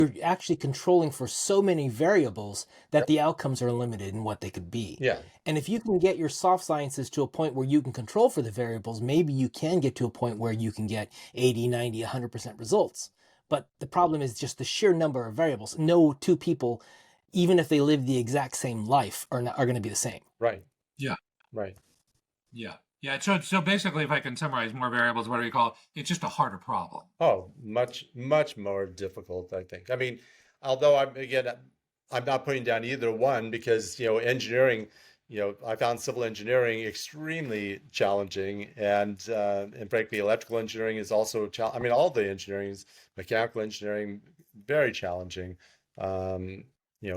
you're actually controlling for so many variables that the outcomes are limited in what they could be. Yeah. And if you can get your soft sciences to a point where you can control for the variables, maybe you can get to a point where you can get 80, 90, 100% results. But the problem is just the sheer number of variables. No two people, even if they live the exact same life, are going to be the same. Right. Yeah. Right. Yeah. Yeah. So basically, if I can summarize more variables, what do we call it? It's just a harder problem. Oh, much more difficult, I think. I mean, although I'm not putting down either one because, engineering, I found civil engineering extremely challenging, and frankly, electrical engineering is also I mean, all the engineering, mechanical engineering, very challenging. Um,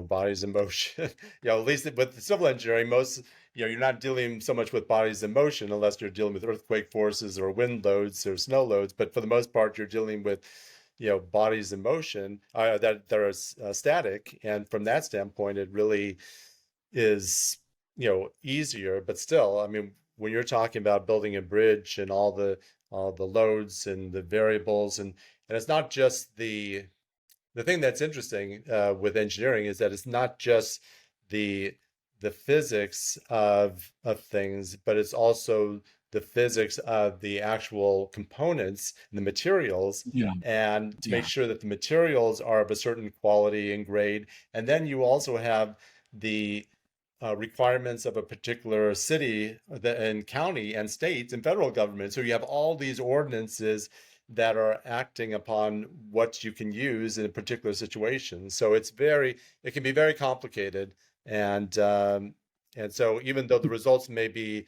bodies in motion. At least with civil engineering, you're not dealing so much with bodies in motion unless you're dealing with earthquake forces or wind loads or snow loads. But for the most part, you're dealing with, bodies in motion that are static. And from that standpoint, it really is, easier. But still, I mean, when you're talking about building a bridge and all the loads and the variables, and it's not just the thing that's interesting with engineering is that it's not just the the physics of things, but it's also the physics of the actual components and the materials, Yeah. and to make Yeah. sure that the materials are of a certain quality and grade. And then you also have the requirements of a particular city and county and states and federal government. So you have all these ordinances that are acting upon what you can use in a particular situation. So it can be very complicated, and so even though the results may be,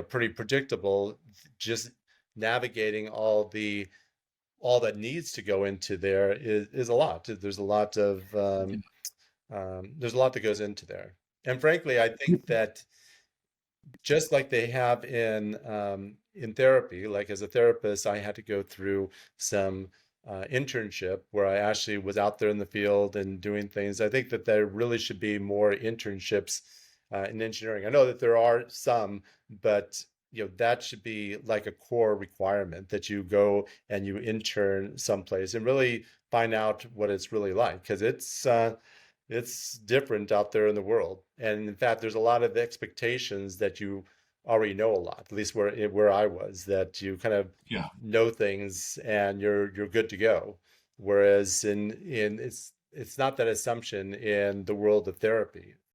pretty predictable, just navigating all that needs to go into there is a lot. There's a lot that goes into there. And frankly, I think that just like they have in therapy, like as a therapist, I had to go through some internship where I actually was out there in the field and doing things. I think that there really should be more internships in engineering. I know that there are some, but that should be like a core requirement that you go and you intern someplace and really find out what it's really like, because it's different out there in the world. And in fact, there's a lot of expectations that you already know a lot, at least where I was, that you kind of Yeah. know things and you're good to go. Whereas in it's not that assumption in the world of therapy.